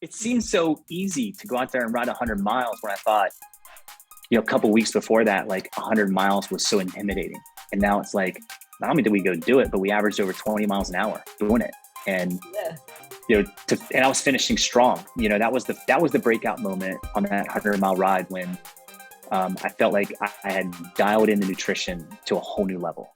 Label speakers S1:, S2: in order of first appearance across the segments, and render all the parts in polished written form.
S1: it seems so easy to go out there and ride 100 miles when I thought, a couple weeks before that, like 100 miles was so intimidating. And now it's like, not only did we go do it, but we averaged over 20 miles an hour doing it. And, and I was finishing strong. That was the breakout moment on that 100-mile ride when I felt like I had dialed in the nutrition to a whole new level.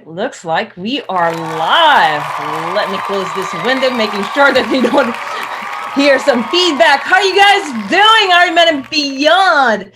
S2: Looks like we are live. Let me close this window, making sure that we don't hear some feedback. How are you guys doing, Ironman and beyond?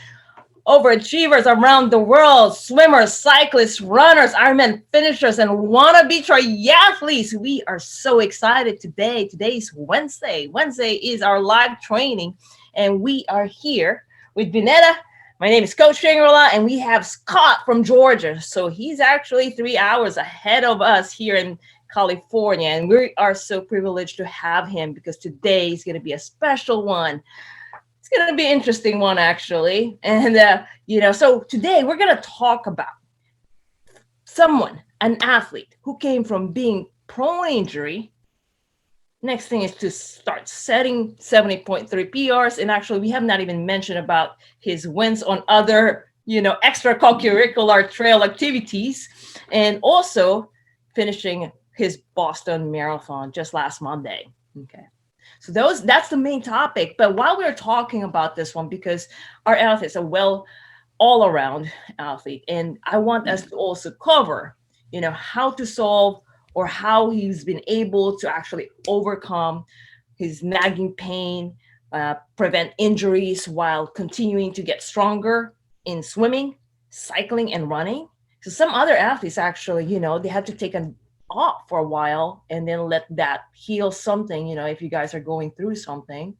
S2: Overachievers around the world, swimmers, cyclists, runners, Ironman finishers, and wannabe triathletes. We are so excited today. Today's Wednesday. Wednesday is our live training, and we are here with Vineta. My name is Coach Shangrila, and we have Scott from Georgia. So he's actually 3 hours ahead of us here in California. And we are so privileged to have him because today is going to be a special one. It's going to be an interesting one, actually. And, so today we're going to talk about an athlete who came from being prone injury. Next thing is to start setting 70.3 PRs. And actually, we have not even mentioned about his wins on other, extracurricular trail activities. And also finishing his Boston Marathon just last Monday. Okay. So that's the main topic. But while we're talking about this one, because our athlete is a all-around athlete, and I want us to also cover, how to solve or how he's been able to actually overcome his nagging pain, prevent injuries while continuing to get stronger in swimming, cycling, and running. So some other athletes actually, they have to take off for a while and then let that heal something, if you guys are going through something.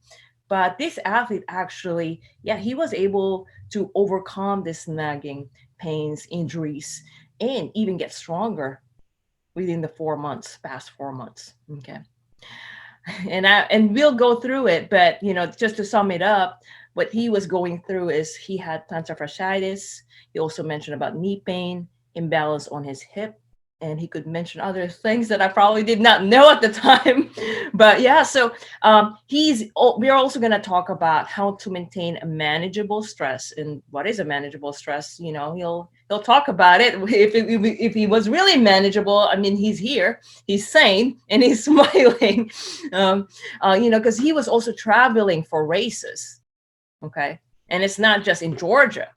S2: But this athlete actually, he was able to overcome this nagging pains, injuries, and even get stronger within the past 4 months. Okay. And we'll go through it, but just to sum it up, what he was going through is he had plantar fasciitis. He also mentioned about knee pain, imbalance on his hip, and he could mention other things that I probably did not know at the time. But so we're also going to talk about how to maintain a manageable stress. And what is a manageable stress? He'll talk about it. If he was really manageable, I mean, he's here, he's sane, and he's smiling, because he was also traveling for races. Okay. And it's not just in Georgia.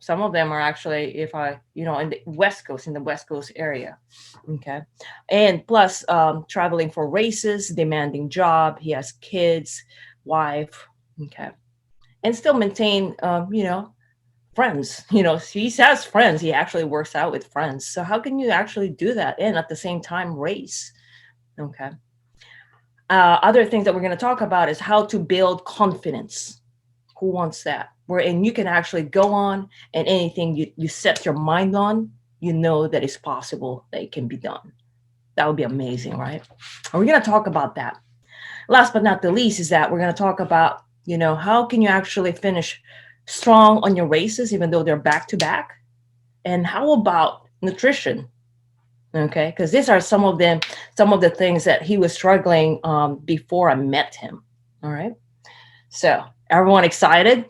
S2: Some of them are actually, in the West Coast area. Okay. And plus traveling for races, demanding job. He has kids, wife. Okay. And still maintain, friends. He has friends. He actually works out with friends. So how can you actually do that and at the same time race? Okay. Other things that we're going to talk about is how to build confidence. Who wants that? Wherein you can actually go on and anything you set your mind on, that it's possible that it can be done. That would be amazing, right? And we're going to talk about that. Last but not the least is that we're going to talk about, how can you actually finish strong on your races, even though they're back to back? And how about nutrition? Okay, because these are some of the things that he was struggling before I met him. All right. So everyone excited?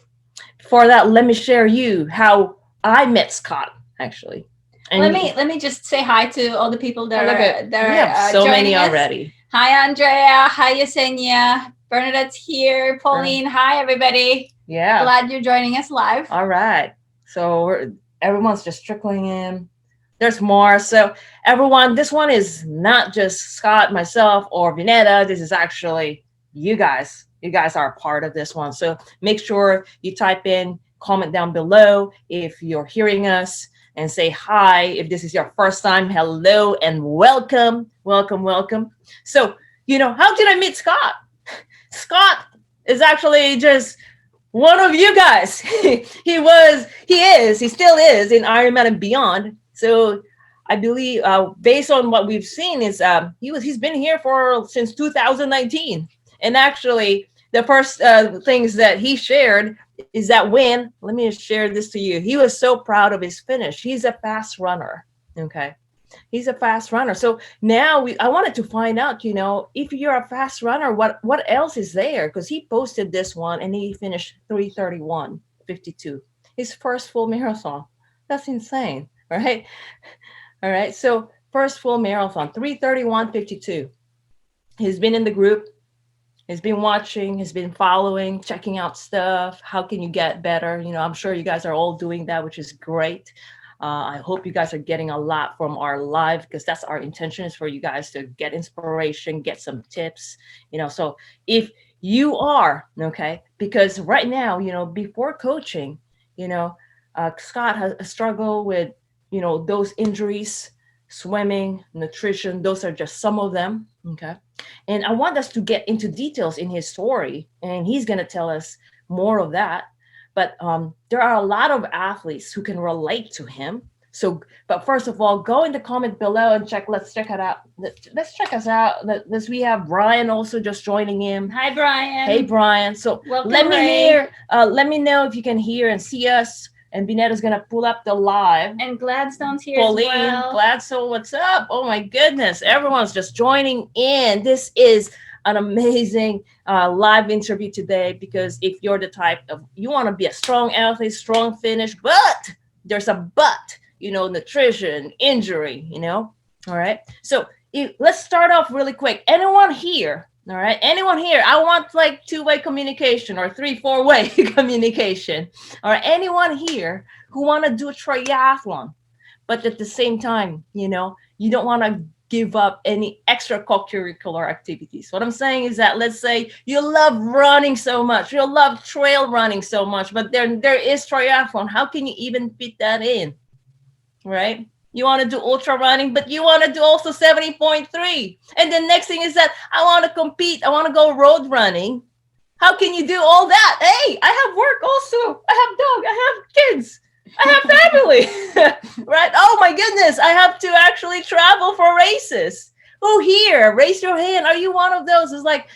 S2: Before that, let me share how I met Scott, actually.
S3: And let me just say hi to all the people that are
S2: we have so many us already.
S3: Hi, Andrea. Hi, Yesenia. Bernadette's here. Pauline. Hi, everybody.
S2: Yeah.
S3: Glad you're joining us live.
S2: All right. So everyone's just trickling in. There's more. So everyone, this one is not just Scott, myself, or Vineta. This is actually you guys. You guys are a part of this one. So make sure you type in, comment down below if you're hearing us, and say hi. If this is your first time, hello and welcome. Welcome, welcome. So, how did I meet Scott? Scott is actually just one of you guys. He still is in Ironman and beyond. So I believe based on what we've seen is he's been here since 2019. And actually, the first things that he shared is that when, let me share this to you. He was so proud of his finish. He's a fast runner. Okay. He's a fast runner. So now I wanted to find out, if you're a fast runner, what else is there? Because he posted this one and he finished 3:31:52, his first full marathon. That's insane, right? All right. So first full marathon, 3:31:52. He's been in the group. He's been watching, he's been following, checking out stuff. How can you get better? I'm sure you guys are all doing that, which is great. I hope you guys are getting a lot from our live, because that's our intention, is for you guys to get inspiration, get some tips. So if you are, okay, because right now, before coaching, Scott has a struggle with, those injuries, swimming, nutrition. Those are just some of them. Okay. And I want us to get into details in his story, and he's going to tell us more of that. But there are a lot of athletes who can relate to him. So, but first of all, go in the comment below and let's check it out. Let's check us out. We have Brian also just joining him.
S3: Hi, Brian.
S2: Hey, Brian. So
S3: welcome,
S2: let me know if you can hear and see us. And Binetta's going to pull up the live.
S3: And Gladstone's here
S2: Pauline,
S3: as well.
S2: Gladstone, what's up? Oh, my goodness. Everyone's just joining in. This is an amazing live interview today, because if you're the type of, you want to be a strong athlete, strong finish, but there's a but, nutrition, injury, all right? So let's start off really quick. Anyone here? All right. Anyone here? I want like 2-way communication or 3-4-way communication. All right. Anyone here who want to do a triathlon, but at the same time, you don't want to give up any extracurricular activities. What I'm saying is that, let's say you love running so much, you love trail running so much, but there is triathlon. How can you even fit that in? Right? You want to do ultra running, but you want to do also 70.3. And the next thing is that I want to compete. I want to go road running. How can you do all that? Hey, I have work also. I have dog. I have kids. I have family. Right? Oh my goodness. I have to actually travel for races. Who here? Raise your hand. Are you one of those? It's like,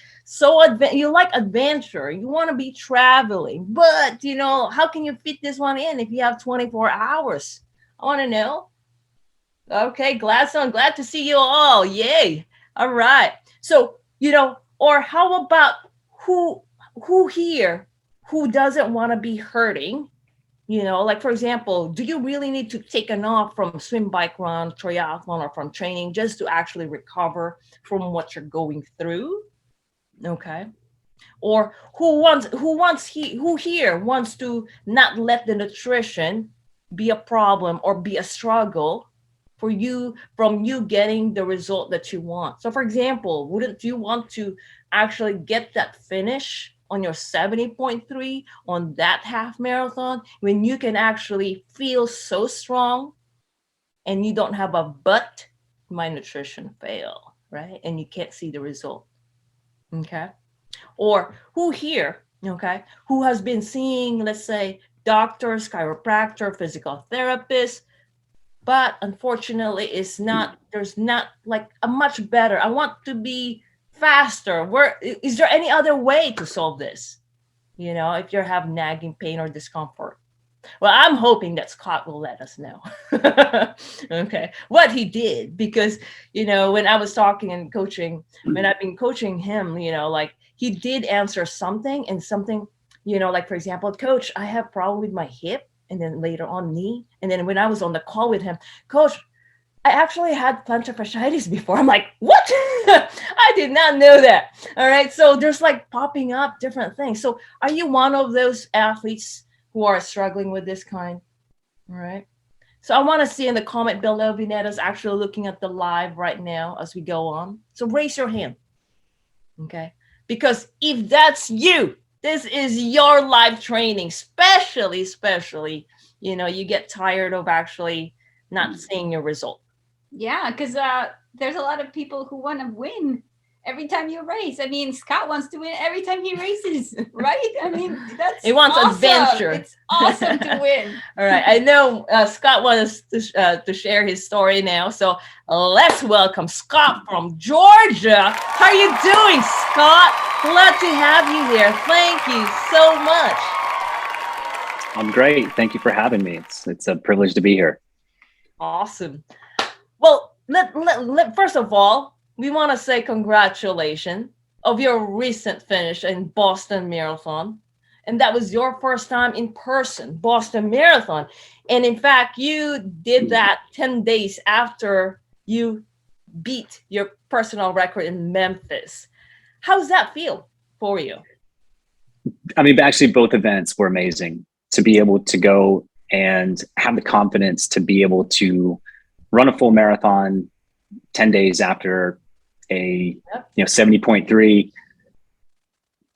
S2: you like adventure. You want to be traveling. But, how can you fit this one in if you have 24 hours? I want to know. Okay, Gladstone, glad to see you all. Yay. All right. So, or how about who here who doesn't want to be hurting? Like, for example, do you really need to take an off from swim, bike, run, triathlon, or from training just to actually recover from what you're going through? Okay. Or who here wants to not let the nutrition be a problem or be a struggle from you getting the result that you want? So for example, wouldn't you want to actually get that finish on your 70.3 on that half marathon when you can actually feel so strong and you don't have a but my nutrition fail, right? And you can't see the result. Okay. Or who here, okay, who has been seeing, let's say, doctors, chiropractor, physical therapists, but unfortunately there's not like a much better, I want to be faster. Is there any other way to solve this? If you have nagging pain or discomfort. Well, I'm hoping that Scott will let us know. Okay, what he did, because, when I was talking and coaching, when I've been coaching him, like he did answer something and something, like, for example, coach, I have problem with my hip, and then later on knee. And then when I was on the call with him, coach, I actually had plantar fasciitis before. I'm like, what? I did not know that. All right. So there's like popping up different things. So are you one of those athletes who are struggling with this kind? All right. So I want to see in the comment below, Vinetta's actually looking at the live right now as we go on. So raise your hand. Okay. Because if that's you, this is your live training, especially, you get tired of actually not seeing your result.
S3: Yeah, because there's a lot of people who want to win every time you race. I mean, Scott wants to win every time he races, right? I mean, that's
S2: he wants
S3: awesome.
S2: adventure.
S3: It's awesome to win.
S2: All right. I know Scott wants to share his story now. So let's welcome Scott from Georgia. How are you doing, Scott? Glad to have you here. Thank you so much.
S1: I'm great. Thank you for having me. It's a privilege to be here.
S2: Awesome. Well, first of all, we want to say congratulations of your recent finish in Boston Marathon. And that was your first time in person, Boston Marathon. And in fact, you did that 10 days after you beat your personal record in Memphis. How does that feel for you?
S1: I mean, actually, both events were amazing. To be able to go and have the confidence to be able to run a full marathon 10 days after a 70.3,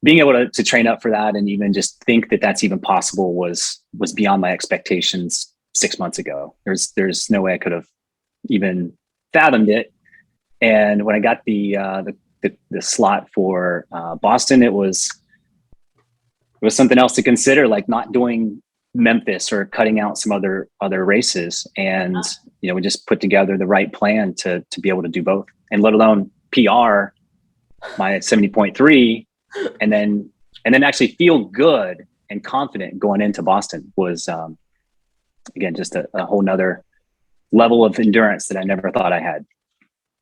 S1: being able to train up for that and even just think that that's even possible was beyond my expectations 6 months ago. There's no way I could have even fathomed it. And when I got the slot for Boston, it was something else to consider, like not doing Memphis or cutting out some other races. And, we just put together the right plan to be able to do both, and let alone PR my 70.3 and then actually feel good and confident going into Boston was, again, just a whole nother level of endurance that I never thought I had.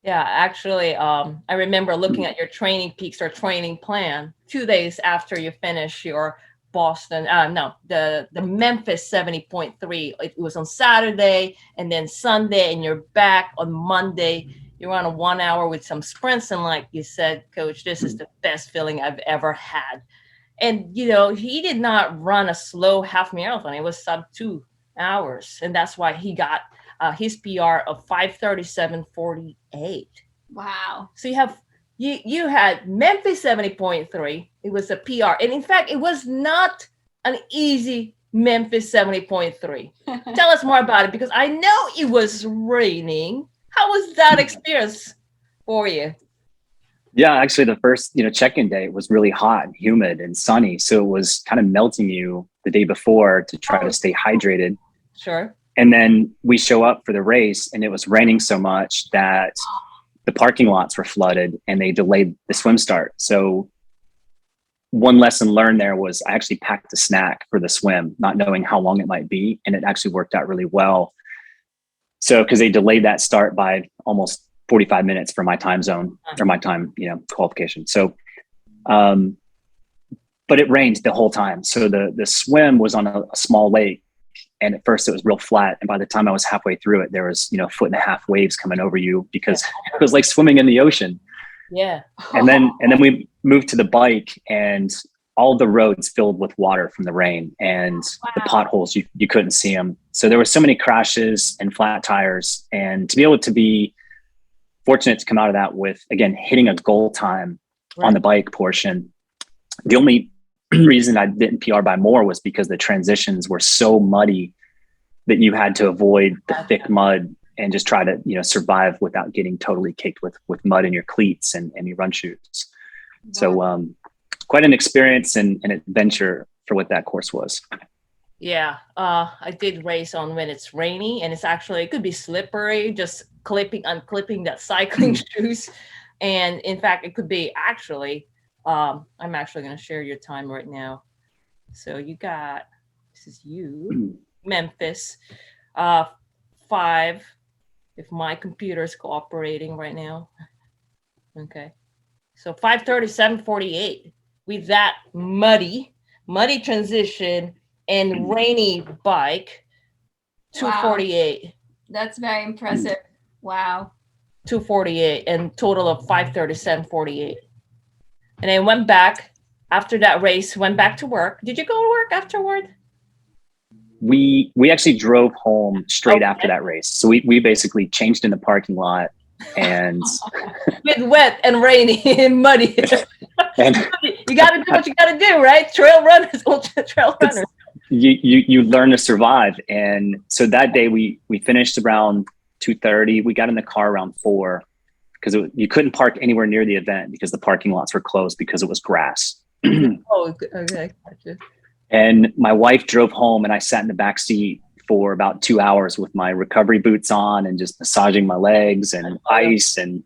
S2: Yeah, actually, I remember looking at your training peaks or training plan 2 days after you finish your Boston, the Memphis 70.3. It was on Saturday and then Sunday, and you're back on Monday. You're on a 1 hour with some sprints. And like you said, Coach, this is the best feeling I've ever had. And, he did not run a slow half marathon. It was sub 2 hours. And that's why he got his PR of 5:37:48.
S3: Wow.
S2: So you had Memphis 70.3. It was a PR. And in fact, it was not an easy Memphis 70.3. Tell us more about it, because I know it was raining. How was that experience for you?
S1: Yeah, actually the first, check-in day was really hot and humid and sunny. So it was kind of melting you the day before to try to stay hydrated.
S2: Sure.
S1: And then we show up for the race and it was raining so much that the parking lots were flooded and they delayed the swim start. So one lesson learned there was I actually packed a snack for the swim, not knowing how long it might be. And it actually worked out really well. So, because they delayed that start by almost 45 minutes for my time zone or my time, qualification. So, but it rained the whole time. So the swim was on a small lake. And at first it was real flat. And by the time I was halfway through it, there was, 1.5 feet waves coming over you because it was like swimming in the ocean.
S2: Yeah.
S1: And then we moved to the bike and all the roads filled with water from the rain, and the potholes, you couldn't see them. So there were so many crashes and flat tires, and to be able to be fortunate to come out of that with, again, hitting a goal time on the bike portion. The only reason I didn't PR by more was because the transitions were so muddy that you had to avoid the thick mud and just try to, survive without getting totally caked with mud in your cleats and your run shoes. Wow. So quite an experience and an adventure for what that course was.
S2: Yeah, I did race on when it's rainy, and it could be slippery, just unclipping that cycling shoes. And in fact, it could be I'm actually going to share your time right now. So this is you, Memphis, 5, if my computer is cooperating right now. Okay. So 5:37:48 with that muddy transition and rainy bike, 2:48.
S3: Wow. That's very impressive. Wow.
S2: 2:48 and total of 5:37:48. And I went back after that race, went back to work. Did you go to work afterward?
S1: We actually drove home straight after that race. So we basically changed in the parking lot and
S2: with wet and rainy and muddy.
S1: And
S2: you got to do what you got to do, right? Trail runners, ultra trail runners.
S1: You learn to survive. And so that day we finished around 2:30. We got in the car around 4. because you couldn't park anywhere near the event because the parking lots were closed because it was grass.
S2: Oh, okay. Gotcha.
S1: And my wife drove home and I sat in the back seat for about 2 hours with my recovery boots on and just massaging my legs and ice and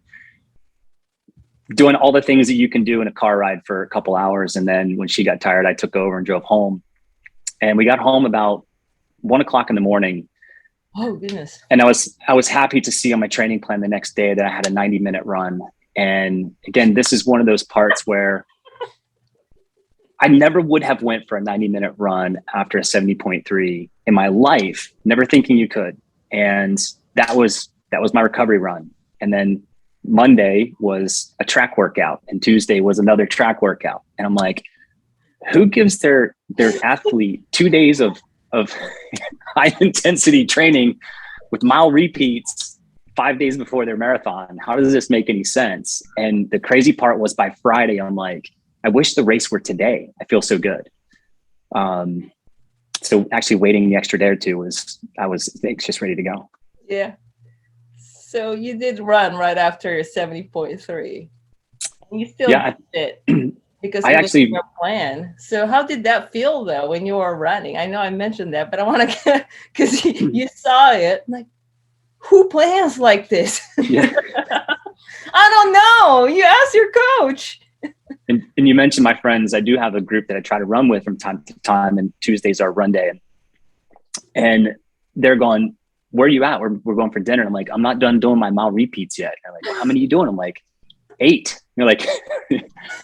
S1: doing all the things that you can do in a car ride for a couple hours. And then when she got tired, I took over and drove home. And we got home about 1 o'clock in the morning.
S2: Oh, goodness.
S1: And I was happy to see on my training plan the next day that I had a 90-minute run. And again, this is one of those parts where I never would have went for a 90-minute run after a 70.3 in my life, never thinking you could. And that was my recovery run. And then Monday was a track workout and Tuesday was another track workout. And I'm like, who gives their athlete 2 days of high intensity training with mile repeats 5 days before their marathon? How does this make any sense? And the crazy part was by Friday, I'm like, I wish the race were today. I feel so good. So actually waiting the extra day or two I was just ready to go.
S2: Yeah. So you did run right after your 70.3. And you still did it because it was your plan. So how did that feel though when you were running? I know I mentioned that, but I want to, because you saw it, like, who plans like this?
S1: Yeah.
S2: I don't know. You ask your coach.
S1: And you mentioned my friends. I do have a group that I try to run with from time to time, and Tuesdays are run day. And they're going, where are you at? We're going for dinner. I'm like, I'm not done doing my mile repeats yet. And they're like, how many are you doing? I'm like, 8. And they're like,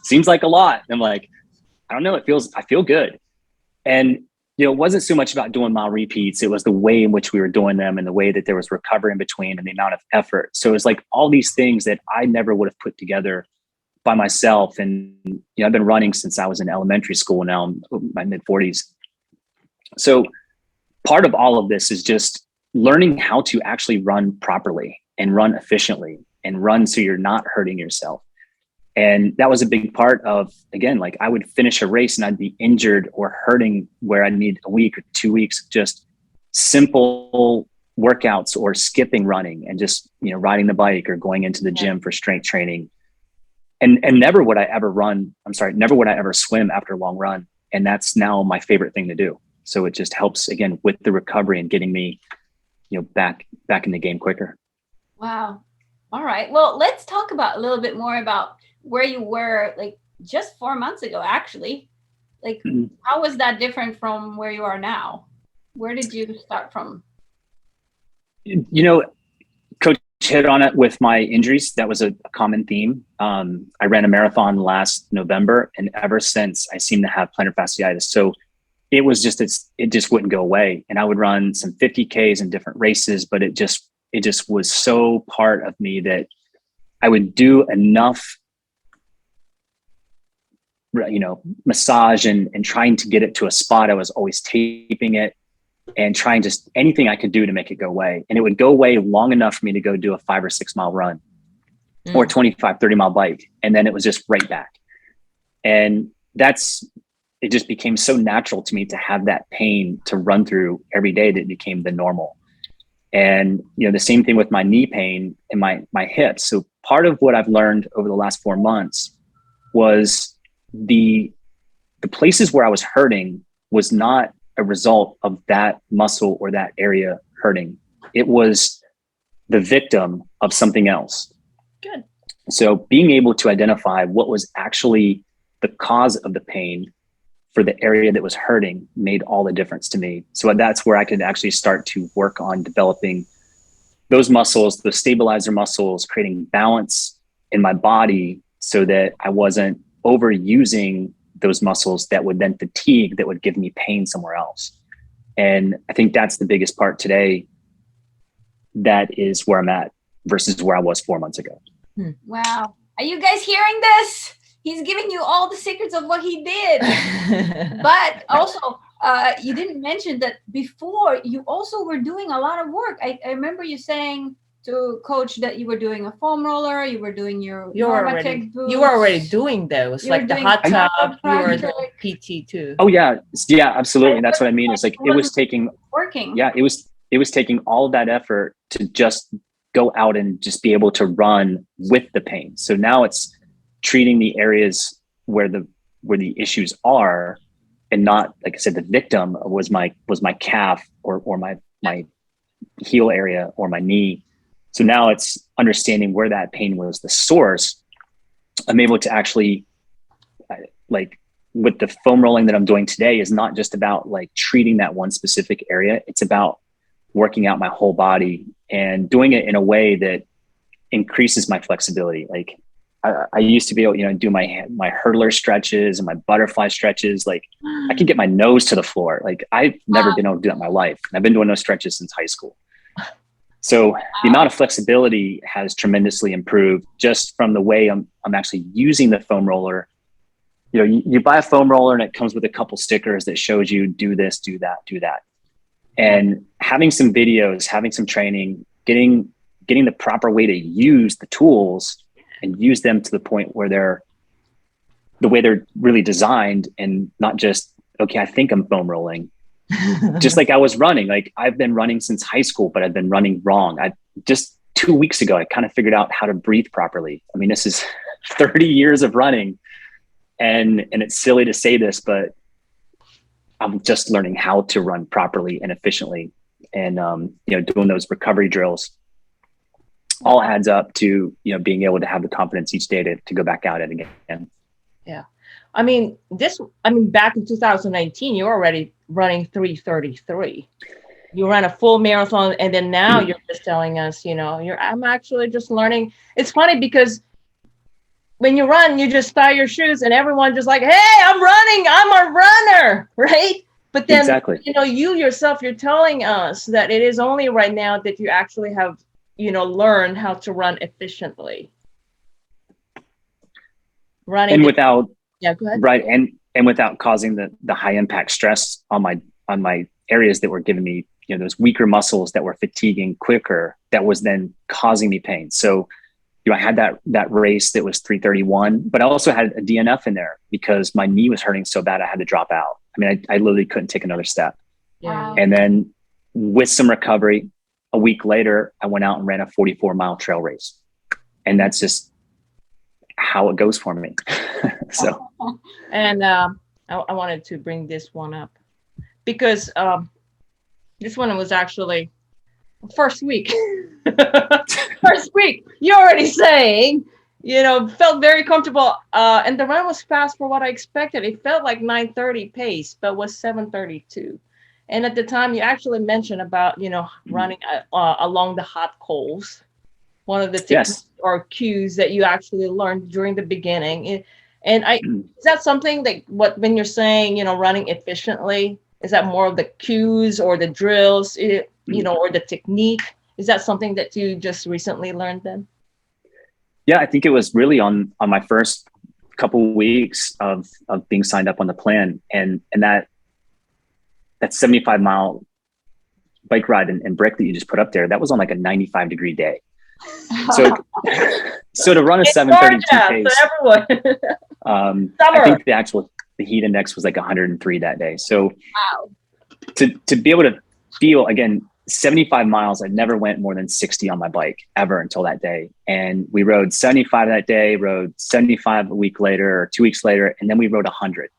S1: seems like a lot. And I'm like, I don't know. I feel good. And, it wasn't so much about doing mile repeats. It was the way in which we were doing them and the way that there was recovery in between and the amount of effort. So it's like all these things that I never would have put together by myself. And, I've been running since I was in elementary school. Now I'm in my mid 40s. So part of all of this is just learning how to actually run properly and run efficiently and run so you're not hurting yourself. And that was a big part of, again, like I would finish a race and I'd be injured or hurting where I need a week or 2 weeks, just simple workouts or skipping running and just, riding the bike or going into the gym for strength training. And never would I ever swim after a long run. And that's now my favorite thing to do. So it just helps, again, with the recovery and getting me, back in the game quicker.
S3: Wow. All right. Well, let's talk a little bit more about where you were like just 4 months ago, actually. Like, how was that different from where you are now? Where did you start from?
S1: Coach hit on it with my injuries. That was a common theme. I ran a marathon last November, and ever since I seem to have plantar fasciitis. So it was it just wouldn't go away. And I would run some 50Ks in different races, but it just was so part of me that I would do enough, massage and trying to get it to a spot. I was always taping it and trying just anything I could do to make it go away. And it would go away long enough for me to go do a 5 or 6 mile run or 25, 30 mile bike. And then it was just right back. And it just became so natural to me to have that pain to run through every day that it became the normal. And, the same thing with my knee pain and my hips. So part of what I've learned over the last 4 months was the places where I was hurting was not a result of that muscle or that area hurting. It was the victim of something else.
S2: Good.
S1: So being able to identify what was actually the cause of the pain for the area that was hurting made all the difference to me. So that's where I could actually start to work on developing those muscles, the stabilizer muscles, creating balance in my body so that I wasn't overusing those muscles that would then fatigue, that would give me pain somewhere else. And I think that's the biggest part today. That is where I'm at versus where I was 4 months ago.
S3: Wow. Are you guys hearing this? He's giving you all the secrets of what he did. But also, you didn't mention that before you also were doing a lot of work. I remember you saying to coach that you were doing a foam roller, you were doing you were
S2: already doing those, like the hot tub, you were doing PT too.
S1: Oh yeah, absolutely. That's what I mean. It's like it was taking
S3: working.
S1: Yeah, it was taking all of that effort to just go out and just be able to run with the pain. So now it's treating the areas where the issues are, and not, like I said, the victim was my calf or my heel area or my knee. So now it's understanding where that pain was the source. I'm able to actually, like, with the foam rolling that I'm doing today, is not just about like treating that one specific area. It's about working out my whole body and doing it in a way that increases my flexibility. Like I used to be able, do my hurdler stretches and my butterfly stretches. Like I can get my nose to the floor. Like I've never been able to do that in my life. I've been doing those stretches since high school. So the amount of flexibility has tremendously improved just from the way I'm actually using the foam roller. You buy a foam roller and it comes with a couple stickers that shows you do this, do that, do that. And having some videos, having some training, getting the proper way to use the tools and use them to the point where they're the way they're really designed, and not just, okay, I think I'm foam rolling. Just like I was running, like I've been running since high school, but I've been running wrong. I just 2 weeks ago, I kind of figured out how to breathe properly. I mean, this is 30 years of running, and it's silly to say this, but I'm just learning how to run properly and efficiently. And, doing those recovery drills all adds up to, being able to have the confidence each day to go back out and again.
S2: Yeah. I mean, back in 2019, you're already running 3:33. You ran a full marathon, and then now you're just telling us, I'm actually just learning. It's funny because when you run, you just tie your shoes and everyone just like, hey, I'm running, I'm a runner, right? But then,
S1: exactly.
S2: You yourself, you're telling us that it is only right now that you actually have, learned how to run efficiently. Running.
S1: And without,
S2: yeah, go ahead.
S1: Right. And without causing the high impact stress on my areas that were giving me, those weaker muscles that were fatiguing quicker, that was then causing me pain. So, I had that race that was 3:31, but I also had a DNF in there because my knee was hurting so bad I had to drop out. I mean, I literally couldn't take another step.
S2: Yeah.
S1: And then with some recovery, a week later, I went out and ran a 44-mile trail race. And that's just how it goes for me. So.
S2: And I wanted to bring this one up because this one was actually first week. First week, you're already saying, felt very comfortable. And the run was fast for what I expected. It felt like 9:30 pace, but was 7:32. And at the time, you actually mentioned about, running along the hot coals. One of the techniques or cues that you actually learned during the beginning. And is that something that when you're saying, running efficiently, is that more of the cues or the drills, or the technique? Is that something that you just recently learned then?
S1: Yeah, I think it was really on my first couple of weeks of being signed up on the plan, and that 75-mile bike ride and brick that you just put up there, that was on like a 95-degree day. So to run a 7:32 pace,
S2: so everyone.
S1: I think the heat index was like 103 that day. So
S3: wow.
S1: To be able to feel, again, 75 miles, I never went more than 60 on my bike ever until that day. And we rode 75 that day, rode 75 a week later or 2 weeks later, and then we rode 100.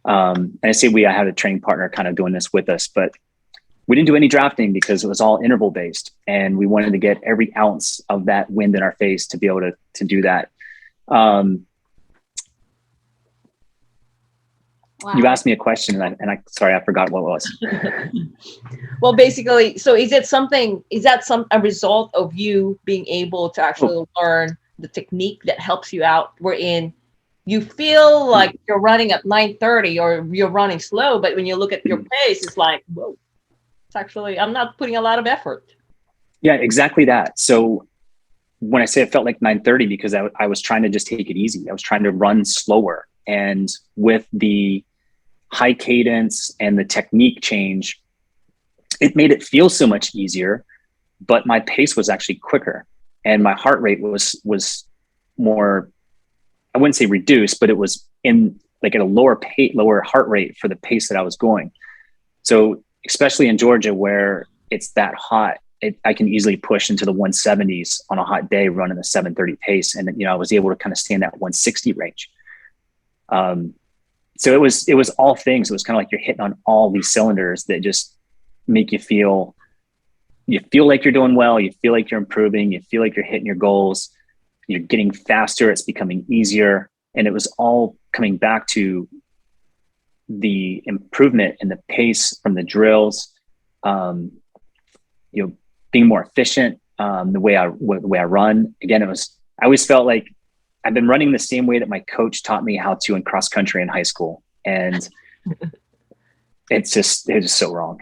S1: And I say I had a training partner kind of doing this with us, but we didn't do any drafting because it was all interval based. And we wanted to get every ounce of that wind in our face to be able to do that.
S3: Wow.
S1: You asked me a question and I sorry, I forgot what it was.
S2: Well, basically, so is that a result of you being able to actually learn the technique that helps you out, wherein you feel like you're running at 9:30 or you're running slow, but when you look at your pace, it's like, whoa, it's actually, I'm not putting a lot of effort.
S1: Yeah, exactly that. So when I say it felt like 9:30, because I was trying to just take it easy. I was trying to run slower. And with the high cadence and the technique change, it made it feel so much easier, but my pace was actually quicker and my heart rate was more, I wouldn't say reduced, but it was in like at a lower heart rate for the pace that I was going. So especially in Georgia where it's that hot, I can easily push into the 170s on a hot day running a 7:30 pace. And, I was able to kind of stay in that 160 range. So it was all things. It was kind of like you're hitting on all these cylinders that just make you feel like you're doing well. You feel like you're improving. You feel like you're hitting your goals. You're getting faster. It's becoming easier. And it was all coming back to the improvement in the pace from the drills, being more efficient, the way I run. Again, I always felt like I've been running the same way that my coach taught me how to in cross country in high school. And it's just so wrong.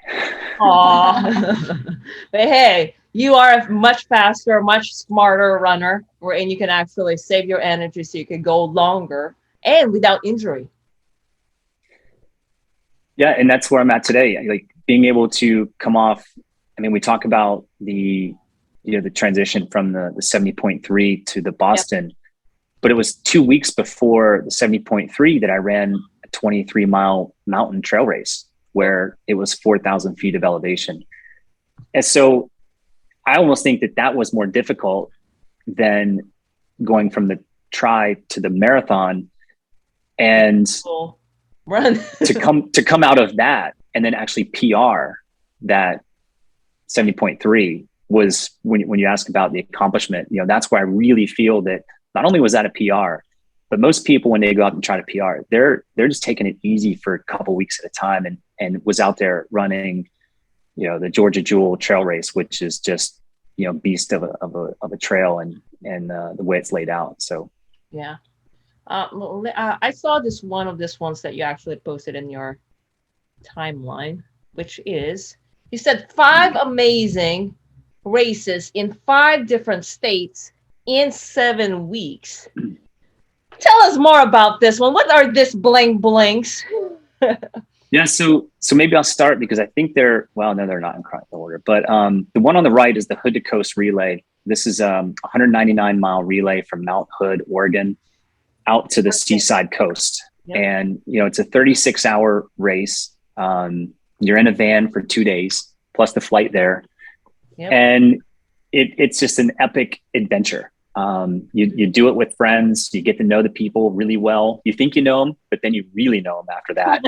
S2: Aww. But hey, you are a much faster, much smarter runner, and you can actually save your energy so you can go longer and without injury.
S1: Yeah, and that's where I'm at today. Like being able to come off. I mean, we talk about the transition from the 70.3 to the Boston, but it was 2 weeks before the 70.3 that I ran a 23-mile mountain trail race where it was 4,000 feet of elevation. And so I almost think that was more difficult than going from the tri to the marathon, and
S2: run
S1: to come out of that and then actually PR that 70.3 was when you ask about the accomplishment, that's where I really feel that not only was that a PR, but most people, when they go out and try to PR, they're just taking it easy for a couple weeks at a time, and was out there running, the Georgia Jewel trail race, which is just, beast of a trail and the way it's laid out. So,
S2: yeah. I saw one of these ones that you actually posted in your timeline, which is, you said 5 amazing races in 5 different states in 7 weeks. Tell us more about this one. What are these bling blinks?
S1: Yeah, so maybe I'll start because I think they're not in correct order, but the one on the right is the Hood to Coast Relay. This is a 199-mile relay from Mount Hood, Oregon, out to the seaside coast. Yep. And, it's a 36-hour race. You're in a van for 2 days, plus the flight there. Yep. And it's just an epic adventure. You do it with friends. You get to know the people really well. You think you know them, but then you really know them after that.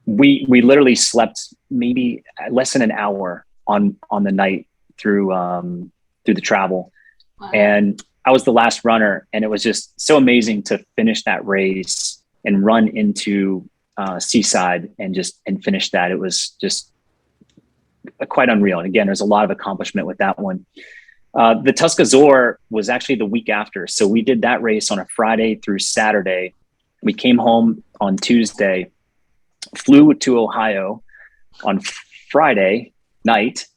S1: We literally slept maybe less than an hour on the night through the travel. Wow. And I was the last runner, and it was just so amazing to finish that race and run into Seaside and finish that. It was just quite unreal. And again, there's a lot of accomplishment with that one. The Tuscazor was actually the week after. So we did that race on a Friday through Saturday. We came home on Tuesday, flew to Ohio on Friday night,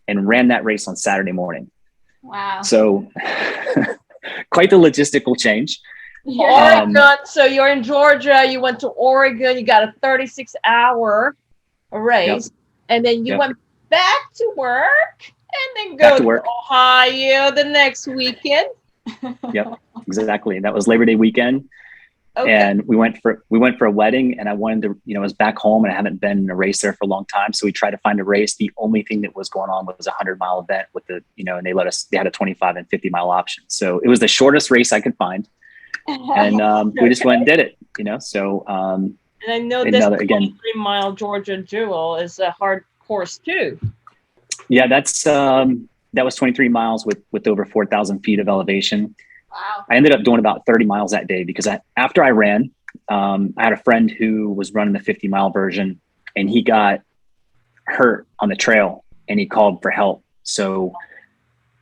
S1: and ran that race on Saturday morning.
S3: Wow.
S1: So quite the logistical change.
S2: Yeah. Oregon. So you're in Georgia, you went to Oregon, you got a 36-hour race, yep. And then you went back to work and then go to Ohio the next weekend.
S1: Yep, exactly. That was Labor Day weekend. Okay. And we went for a wedding, and I wanted to, I was back home and I haven't been in a race there for a long time. So we tried to find a race. The only thing that was going on was a 100-mile event with and they had a 25 and 50-mile option. So it was the shortest race I could find. And we just went and did it, so.
S2: And I know this 23-mile Georgia Jewel is a hard course too.
S1: Yeah, that was 23 miles with over 4,000 feet of elevation.
S3: Wow.
S1: I ended up doing about 30 miles that day because after I ran, I had a friend who was running the 50-mile version, and he got hurt on the trail and he called for help. So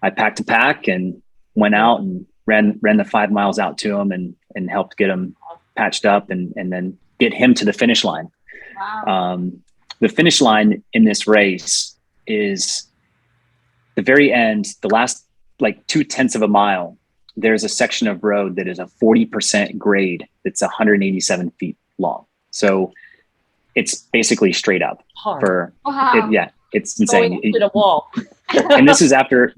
S1: I packed a pack and went out and ran the 5 miles out to him and helped get him patched up and then get him to the finish line.
S3: Wow.
S1: The finish line in this race is the very end, the last 0.2 of a mile. There's a section of road that is a 40% grade that's 187 feet long. So it's basically straight up it's insane.
S2: Going into the wall.
S1: And this is after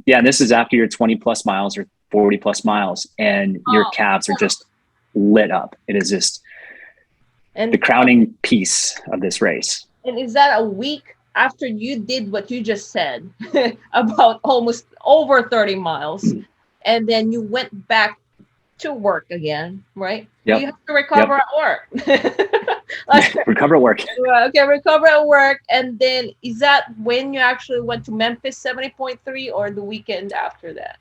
S1: your 20 plus miles or 40 plus miles, and your calves are just lit up. It is just the crowning piece of this race.
S2: And is that a week after you did what you just said about almost over 30 miles, and then you went back to work again, right?
S1: Yep.
S2: You have to recover at work. Like,
S1: recover at work.
S2: okay, recover at work. And then is that when you actually went to Memphis 70.3 or the weekend after that?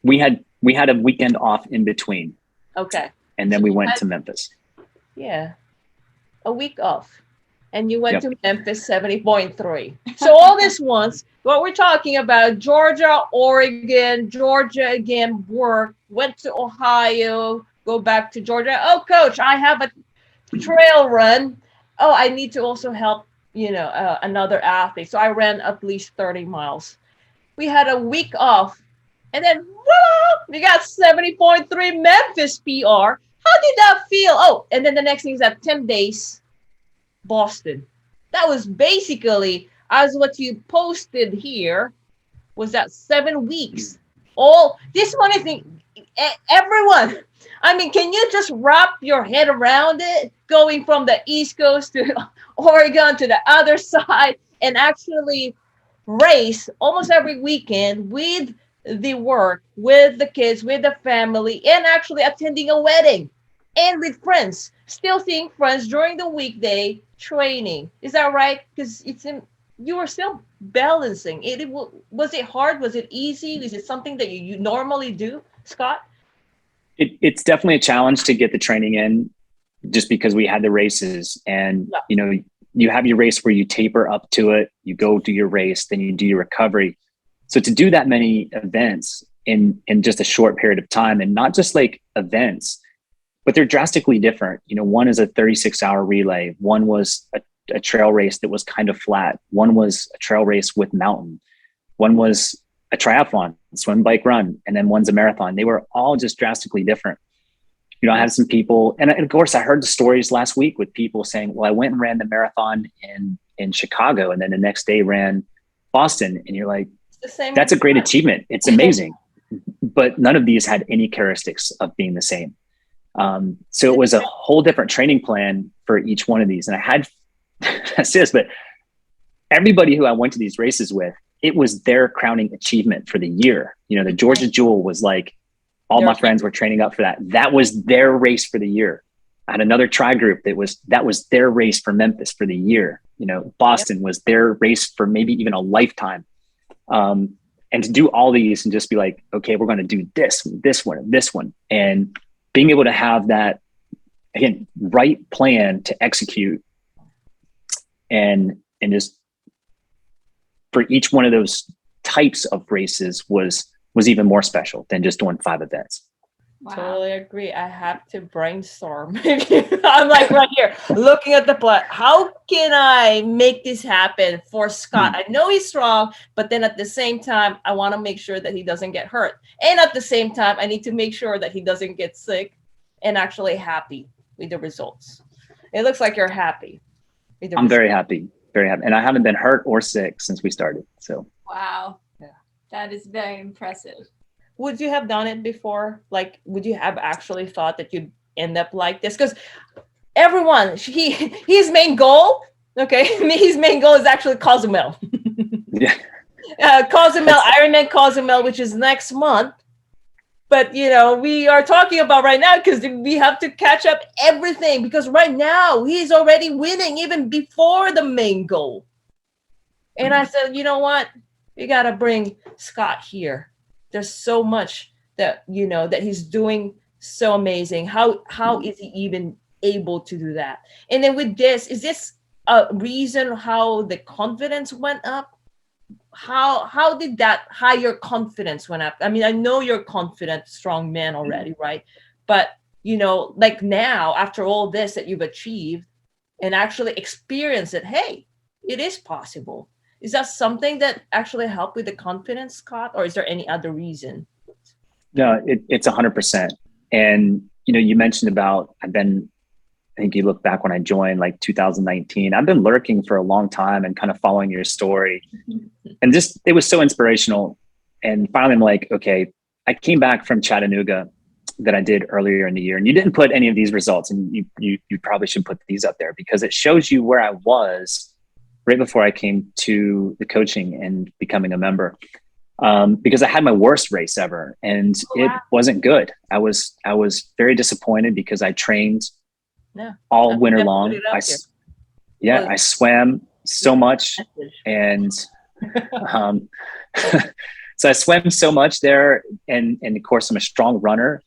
S1: We had a weekend off in between.
S2: Okay.
S1: And then we went to Memphis.
S2: Yeah. A week off. And you went to Memphis 70.3. So all this once, what we're talking about, Georgia, Oregon, Georgia again, work, went to Ohio, go back to Georgia. Oh, coach, I have a trail run. Oh, I need to also help, another athlete. So I ran at least 30 miles. We had a week off. And then, voila, we got 70.3 Memphis PR. How did that feel? Oh, and then the next thing is that 10 days, Boston. That was basically, as what you posted here, was that 7 weeks. All this one, I think, everyone, I mean, can you just wrap your head around it? Going from the East Coast to Oregon to the other side and actually race almost every weekend with the work, with the kids, with the family, and actually attending a wedding and with friends, still seeing friends during the weekday training. Is that right? Because you were still balancing it. Was it hard? Was it easy? Is it something that you normally do, Scott?
S1: It's definitely a challenge to get the training in, just because we had the races, and you have your race where you taper up to it, you go do your race, then you do your recovery. So to do that many events in just a short period of time, and not just like events, but they're drastically different. One is a 36-hour relay. One was a trail race that was kind of flat. One was a trail race with mountain. One was a triathlon, swim, bike, run, and then one's a marathon. They were all just drastically different. I had some people, and of course I heard the stories last week with people saying, well, I went and ran the marathon in Chicago, and then the next day ran Boston. And you're like, that's a great achievement. It's amazing. But none of these had any characteristics of being the same. So it was a whole different training plan for each one of these. And I had, but everybody who I went to these races with, it was their crowning achievement for the year. The Georgia Jewel was like, all my friends were training up for that. That was their race for the year. I had another tri group that was their race for Memphis for the year. Boston was their race for maybe even a lifetime. And to do all these and just be like, okay, we're going to do this one. And being able to have that, again, right plan to execute and just for each one of those types of races was even more special than just doing 5 events.
S2: Wow. Totally agree. I have to brainstorm. I'm like right here looking at the plan. How can I make this happen for Scott? I know he's strong, but then at the same time, I want to make sure that he doesn't get hurt. And at the same time, I need to make sure that he doesn't get sick and actually happy with the results. It looks like you're happy.
S1: I'm very happy. Very happy. And I haven't been hurt or sick since we started. So.
S3: Wow. Yeah. That is very impressive.
S2: Would you have done it before? Like, would you have actually thought that you'd end up like this? Because everyone, his main goal, his main goal is actually Cozumel.
S1: Yeah.
S2: Cozumel, Ironman Cozumel, which is next month. But, we are talking about right now because we have to catch up everything because right now he's already winning even before the main goal. And I said, you know what? You got to bring Scott here. There's so much that, that he's doing so amazing. How is he even able to do that? And then with this, is this a reason how the confidence went up? How did that higher confidence went up? I mean, I know you're a confident, strong man already, right? But, like now, after all this that you've achieved and actually experience it, hey, it is possible. Is that something that actually helped with the confidence, Scott? Or is there any other reason?
S1: No, it's 100%. And, you mentioned about, I think you look back when I joined like 2019, I've been lurking for a long time and kind of following your story and just, it was so inspirational. And finally I'm like, okay, I came back from Chattanooga that I did earlier in the year and you didn't put any of these results and you probably should put these up there because it shows you where I was right before I came to the coaching and becoming a member, because I had my worst race ever, and it wasn't good. I was very disappointed because I trained all winter long. I swam so much, and so I swam so much there, and of course I'm a strong runner,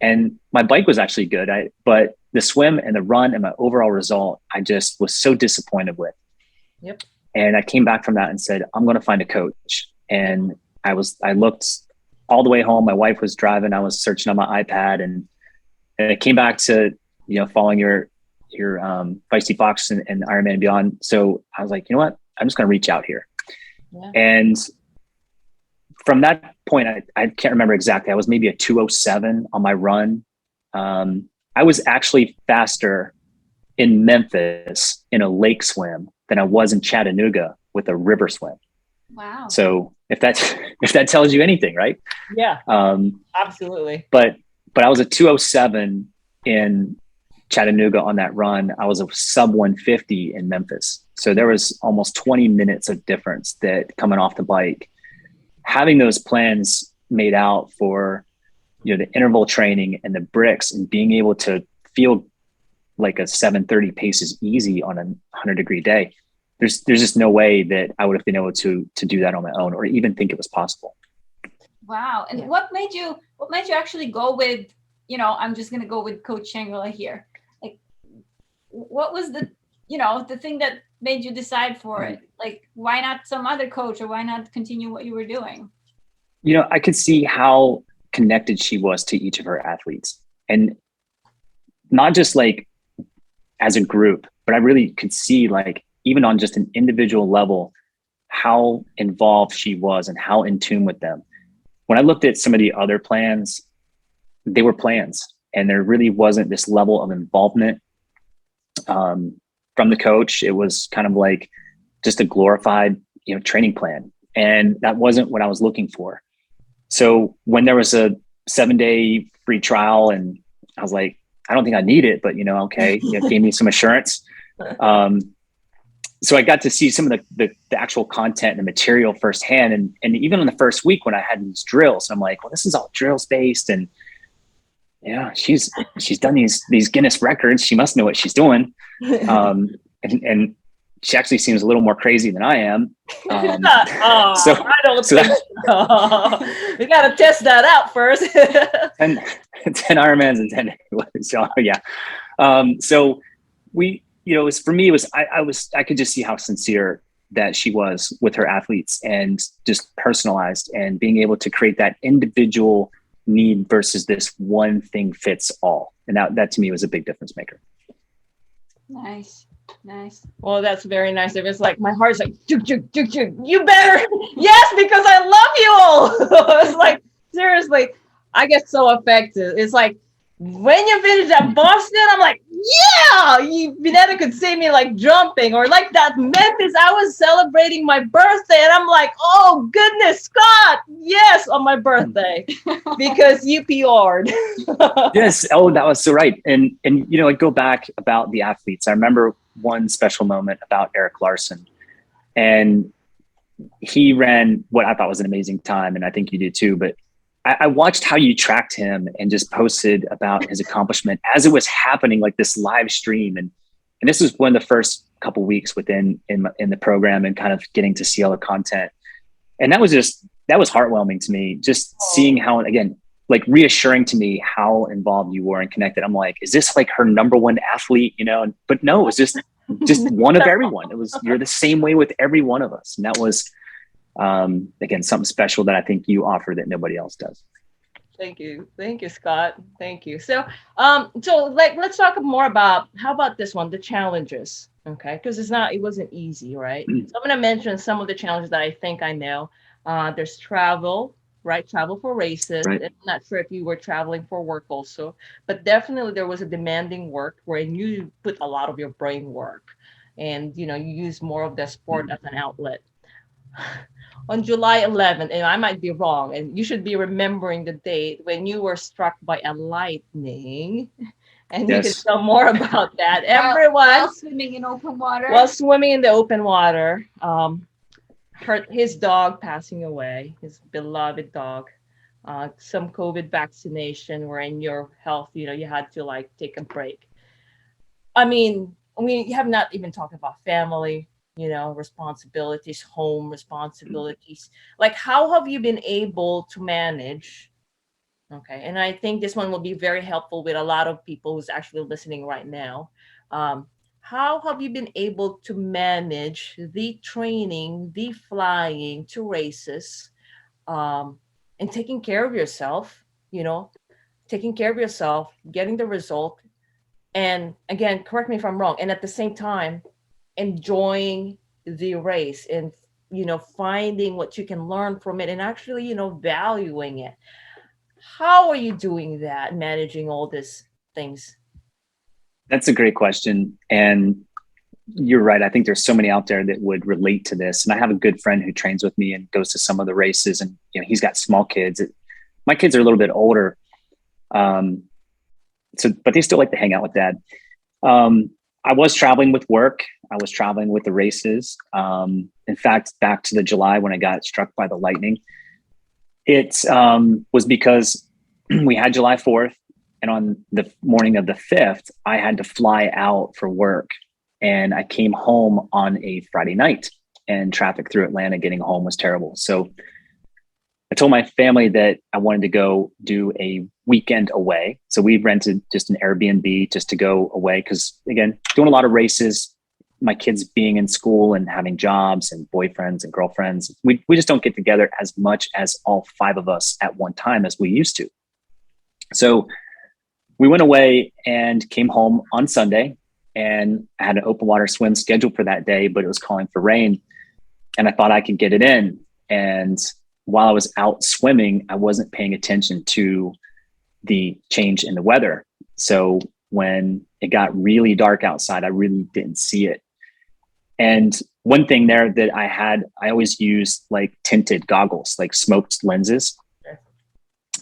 S1: and my bike was actually good. But the swim and the run and my overall result, I just was so disappointed with.
S2: Yep.
S1: And I came back from that and said, I'm going to find a coach. And I looked all the way home. My wife was driving. I was searching on my iPad, and I came back to, following your feistyfox and Ironman and Beyond. So I was like, you know what? I'm just going to reach out here. Yeah. And from that point, I can't remember exactly. I was maybe a 2:07 on my run. I was actually faster in Memphis in a lake swim than I was in Chattanooga with a river swim.
S3: Wow.
S1: So if that tells you anything, right?
S2: Yeah. Absolutely.
S1: But I was a 2:07 in Chattanooga on that run. I was a sub 150 in Memphis. So there was almost 20 minutes of difference that coming off the bike. Having those plans made out for, the interval training and the bricks, and being able to feel like a 7:30 pace is easy on a 100-degree day. There's just no way that I would have been able to do that on my own, or even think it was possible.
S3: Wow. And what made you actually go with, I'm just going to go with Coach Shangrila here. Like, what was the thing that made you decide for it? Like, why not some other coach, or why not continue what you were doing?
S1: I could see how connected she was to each of her athletes, and not just like as a group, but I really could see, like, even on just an individual level, how involved she was and how in tune with them. When I looked at some of the other plans, they were plans, and there really wasn't this level of involvement from the coach. It was kind of like just a glorified, training plan. And that wasn't what I was looking for. So when there was a 7-day free trial, and I was like, I don't think I need it, but okay, gave me some assurance. So I got to see some of the actual content and the material firsthand. And even in the first week when I had these drills, I'm like, well, this is all drills based. And yeah, she's done these Guinness records. She must know what she's doing. And she actually seems a little more crazy than I am.
S2: I don't think so. We got to test that out first.
S1: 10 Ironmans and 10. So yeah. So we, for me, I could just see how sincere that she was with her athletes, and just personalized, and being able to create that individual need versus this one thing fits all. And that to me was a big difference maker.
S3: Nice.
S2: Well, that's very nice. It was like, my heart's like, you better. Yes, because I love you all. It's like, seriously, I get so affected. It's like, when you finish at Boston, I'm like, yeah, you never could see me like jumping, or like that Memphis. I was celebrating my birthday, and I'm like, oh goodness, Scott, yes, on my birthday, because you PR'd.
S1: Yes. Oh, that was so right. And I go back about the athletes. I remember one special moment about Eric Larson, and he ran what I thought was an amazing time, and I think you did too. But I watched how you tracked him and just posted about his accomplishment as it was happening, like this live stream. And this was one of the first couple of weeks in the program, and kind of getting to see all the content. And that was heartwarming to me, just seeing how, again, like reassuring to me how involved you were and connected. I'm like, is this like her number one athlete, but no, it was just one of everyone. You're the same way with every one of us. And that was, again, something special that I think you offer that nobody else does.
S2: Thank you, Scott. Thank you. So let's talk more about, how about this one, the challenges, okay? Because it wasn't easy, right? So I'm going to mention some of the challenges that I think I know. There's travel, right? Travel for races. Right. I'm not sure if you were traveling for work also, but definitely there was a demanding work where you put a lot of your brain work, and you use more of the sport as an outlet. On July 11th, and I might be wrong, and you should be remembering the date, when you were struck by a lightning and you can
S1: Yes.
S2: tell more about that. Everyone,
S3: While swimming in open water.
S2: while swimming in the open water, his dog passing away, his beloved dog, some COVID vaccination wherein your health, you had to like take a break. I mean, we have not even talked about family, responsibilities, home responsibilities. Like, how have you been able to manage? Okay. And I think this one will be very helpful with a lot of people who's actually listening right now. How have you been able to manage the training, the flying to races, and taking care of yourself, taking care of yourself, getting the result, and again, correct me if I'm wrong, and at the same time enjoying the race and finding what you can learn from it and actually valuing it. How are you doing that, managing all these things?
S1: That's a great question. And you're right. I think there's so many out there that would relate to this. And I have a good friend who trains with me and goes to some of the races, and he's got small kids. My kids are a little bit older. But they still like to hang out with dad. I was traveling with work. I was traveling with the races. In fact, back to the July when I got struck by the lightning, it was because we had July 4th, and on the morning of the 5th, I had to fly out for work, and I came home on a Friday night, and traffic through Atlanta getting home was terrible. So I told my family that I wanted to go do a weekend away. So we rented just an Airbnb just to go away. Cause again, doing a lot of races, my kids being in school and having jobs and boyfriends and girlfriends, we just don't get together as much as all 5 of us at one time as we used to. So we went away and came home on Sunday, and I had an open water swim scheduled for that day, but it was calling for rain, and I thought I could get it in. And while I was out swimming, I wasn't paying attention to the change in the weather. So when it got really dark outside, I really didn't see it. And one thing there that I always use like tinted goggles, like smoked lenses.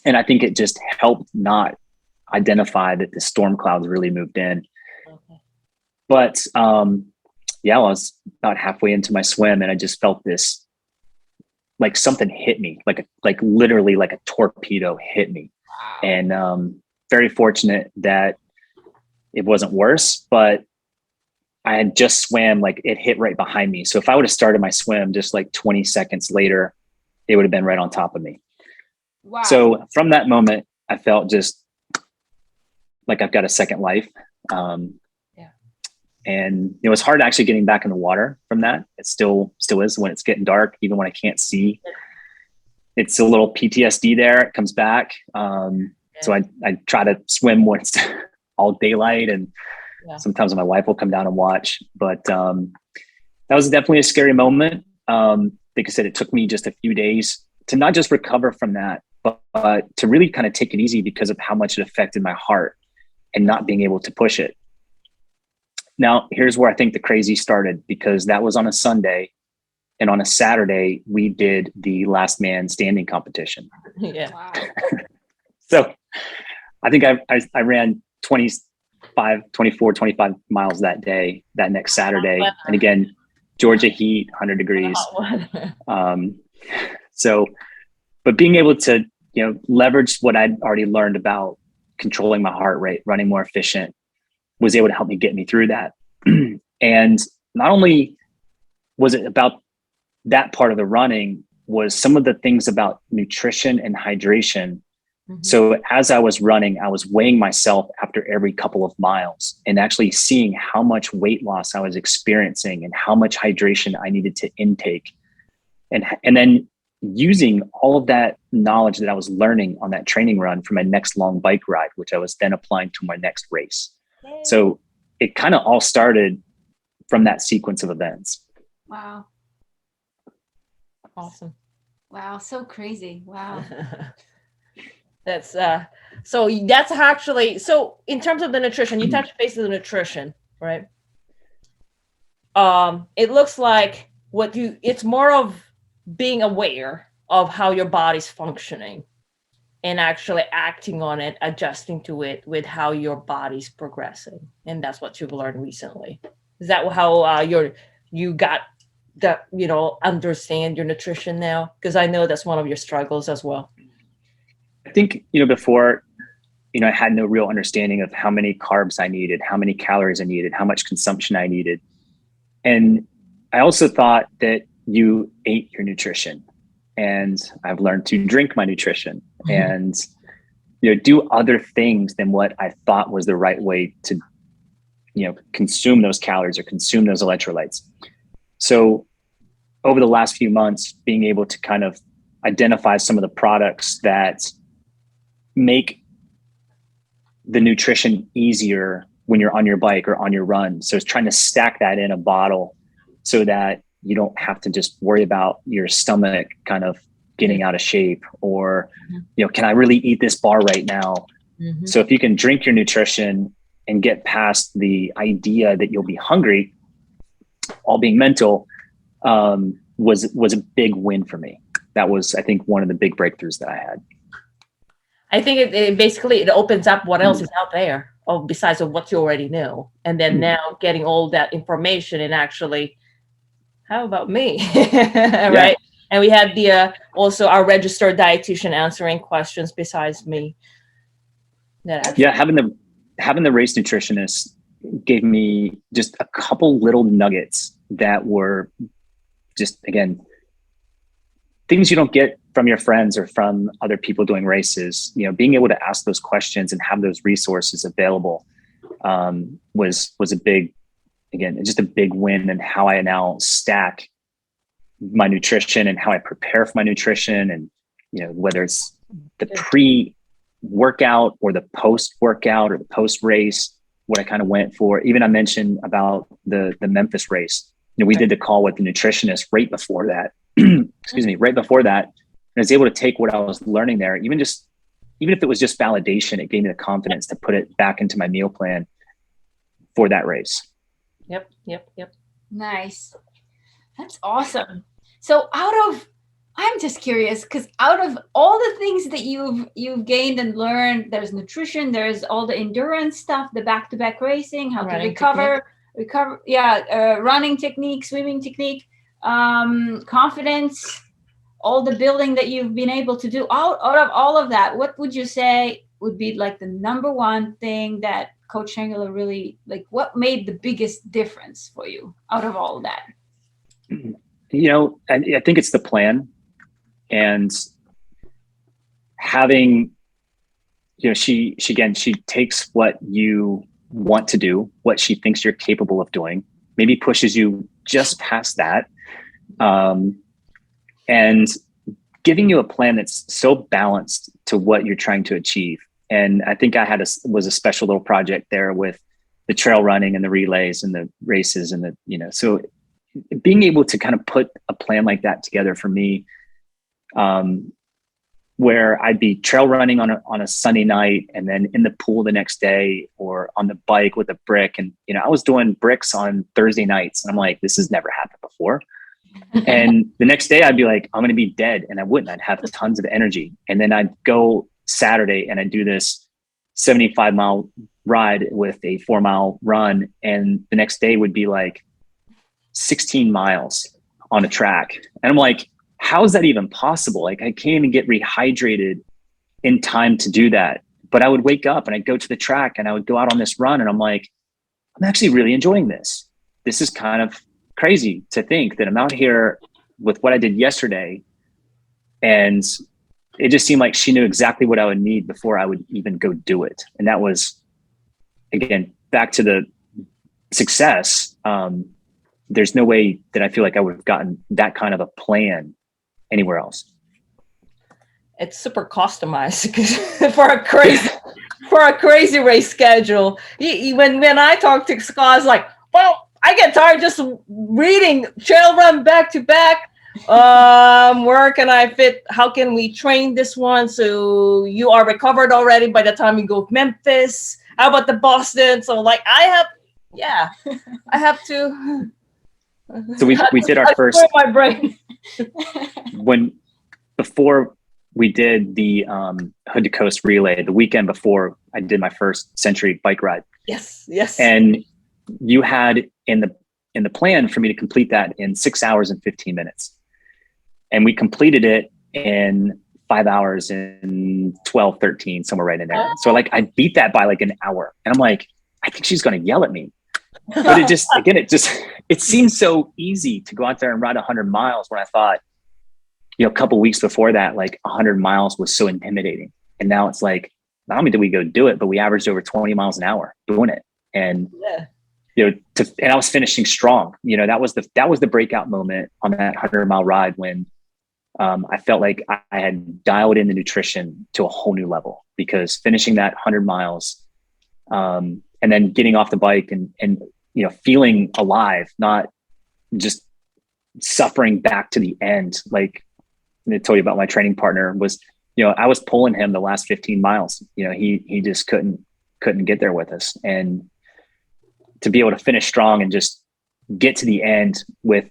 S1: And I think it just helped not identify that the storm clouds really moved in. Okay. But I was about halfway into my swim, and I just felt this, like something hit me, like literally like a torpedo hit me. Wow. And very fortunate that it wasn't worse, but I had just swam, like it hit right behind me. So if I would have started my swim just like 20 seconds later, it would have been right on top of me. Wow. So from that moment, I felt just like I've got a second life. And it was hard actually getting back in the water from that. It still is when it's getting dark, even when I can't see. It's a little PTSD there. It comes back. So I try to swim when it's all daylight, and sometimes my wife will come down and watch. But that was definitely a scary moment. Like I said, it took me just a few days to not just recover from that, but to really kind of take it easy because of how much it affected my heart and not being able to push it. Now, here's where I think the crazy started, because that was on a Sunday, and on a Saturday, we did the last man standing competition.
S2: Yeah. Wow.
S1: So I think I ran 25 miles that day, that next Saturday. And again, Georgia heat, 100 degrees. But being able to, leverage what I'd already learned about controlling my heart rate, running more efficient, was able to help me get me through that. And not only was it about that part of the running, was some of the things about nutrition and hydration. Mm-hmm. So as I was running, I was weighing myself after every couple of miles and actually seeing how much weight loss I was experiencing and how much hydration I needed to intake. And then using all of that knowledge that I was learning on that training run for my next long bike ride, which I was then applying to my next race. So it kind of all started from that sequence of events.
S3: Wow.
S2: Awesome.
S3: Wow. So crazy. Wow.
S2: That's so that's actually, so in terms of the nutrition, you touched base on the nutrition, right? It looks like it's more of being aware of how your body's functioning and actually acting on it, adjusting to it with how your body's progressing. And that's what you've learned recently. Is that how you got that, understand your nutrition now? Because I know that's one of your struggles as well.
S1: I think, before, I had no real understanding of how many carbs I needed, how many calories I needed, how much consumption I needed. And I also thought that you ate your nutrition, and I've learned to drink my nutrition and, do other things than what I thought was the right way to, consume those calories or consume those electrolytes. So over the last few months, being able to kind of identify some of the products that make the nutrition easier when you're on your bike or on your run. So it's trying to stack that in a bottle so that you don't have to just worry about your stomach kind of getting out of shape, or, can I really eat this bar right now? So if you can drink your nutrition and get past the idea that you'll be hungry, all being mental, was a big win for me. That was, I think, one of the big breakthroughs that I had.
S2: I think it basically opens up what else is out there, besides of what you already know. And then now getting all that information and actually, how about me? Right. And we had the also our registered dietitian answering questions besides me.
S1: Having the race nutritionist gave me just a couple little nuggets that were just, again, things you don't get from your friends or from other people doing races. Being able to ask those questions and have those resources available was a big, again, just a big win in how I now stack my nutrition and how I prepare for my nutrition. And, whether it's the pre-workout or the post-workout or the post-race, what I kind of went for. Even I mentioned about the Memphis race. We did the call with the nutritionist right before that. Right before that. And I was able to take what I was learning there, even if it was just validation, it gave me the confidence to put it back into my meal plan for that race.
S2: Yep.
S3: Nice. That's awesome. So I'm just curious, because out of all the things that you've gained and learned, there's nutrition, there's all the endurance stuff, the back-to-back racing, how to recover, running technique, swimming technique, confidence, all the building that you've been able to do. Out of all of that, what would you say would be like the number one thing that Coach Shangrila really, like, what made the biggest difference for you out of all of that?
S1: I think it's the plan, and having, she takes what you want to do, what she thinks you're capable of doing, maybe pushes you just past that, and giving you a plan that's so balanced to what you're trying to achieve. And I think I was a special little project there with the trail running and the relays and the races and so being able to kind of put a plan like that together for me, where I'd be trail running on a Sunday night and then in the pool the next day, or on the bike with a brick. And, I was doing bricks on Thursday nights, and I'm like, this has never happened before. And the next day I'd be like, I'm going to be dead. And I wouldn't. I'd have tons of energy. And then I'd go Saturday and I'd do this 75-mile ride with a 4-mile run. And the next day would be like 16 miles on a track. And I'm like, how is that even possible? Like, I can't even get rehydrated in time to do that. But I would wake up and I'd go to the track and I would go out on this run. And I'm like, I'm actually really enjoying this. This is kind of crazy to think that I'm out here with what I did yesterday. And it just seemed like she knew exactly what I would need before I would even go do it. And that was, again, back to the success. There's no way that I feel like I would have gotten that kind of a plan anywhere else.
S2: It's super customized for a crazy race schedule. When I talk to Scott, I was like, well, I get tired just reading trail run back to back. Where can I fit? How can we train this one so you are recovered already by the time you go to Memphis? How about the Boston? So like I have to. So
S1: we did our first.
S2: My brain.
S1: Before we did the Hood to Coast relay the weekend before I did my first Century bike ride.
S2: Yes, yes.
S1: And you had in the plan for me to complete that in 6 hours and 15 minutes. And we completed it in 5 hours and 12, 13, somewhere right in there. So like I beat that by like an hour. And I'm like, I think she's going to yell at me. But it just, again, it seems so easy to go out there and ride 100 miles when I thought, a couple weeks before that, like 100 miles was so intimidating. And now it's like, not only did we go do it, but we averaged over 20 miles an hour doing it. And, and I was finishing strong. That was the breakout moment on that 100-mile ride when I felt like I had dialed in the nutrition to a whole new level, because finishing that 100 miles and then getting off the bike and feeling alive, not just suffering back to the end. Like I told you about, my training partner was, I was pulling him the last 15 miles. He just couldn't get there with us. And to be able to finish strong and just get to the end with,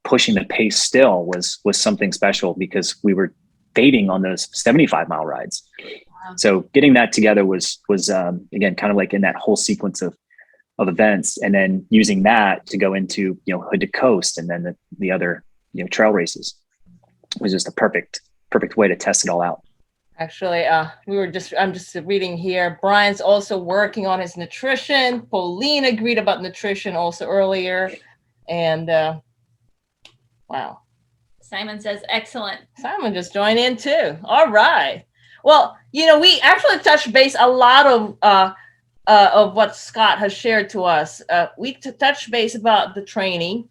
S1: pushing the pace still was something special, because we were fading on those 75-mile rides. Wow. So getting that together was again, kind of like in that whole sequence of events, and then using that to go into, Hood to Coast, and then the other, trail races was just a perfect way to test it all out.
S2: Actually, I'm just reading here. Brian's also working on his nutrition. Pauline agreed about nutrition also earlier. And wow.
S3: Simon says, excellent.
S2: Simon just joined in too. All right. Well, we actually touched base a lot of what Scott has shared to us. We touched base about the training,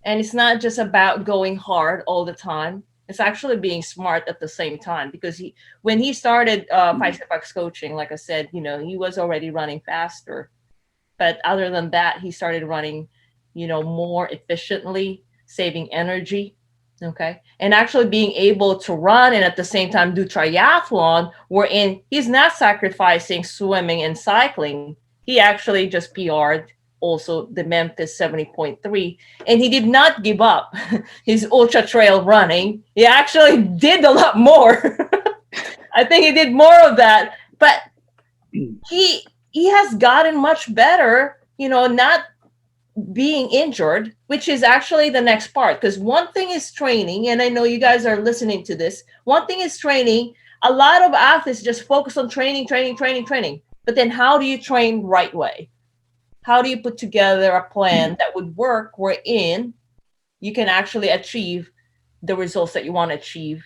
S2: and it's not just about going hard all the time. It's actually being smart at the same time, because when he started feistyfox coaching, like I said, he was already running faster. But other than that, he started running, more efficiently, saving energy. Okay. And actually being able to run and at the same time do triathlon, wherein he's not sacrificing swimming and cycling. He actually just PR'd also the Memphis 70.3, and he did not give up his ultra trail running. He actually did a lot more. I think he did more of that, but he has gotten much better, not being injured, which is actually the next part. Because one thing is training, and I know you guys are listening to this. One thing is training. A lot of athletes just focus on training. But then how do you train right way? How do you put together a plan that would work wherein you can actually achieve the results that you want to achieve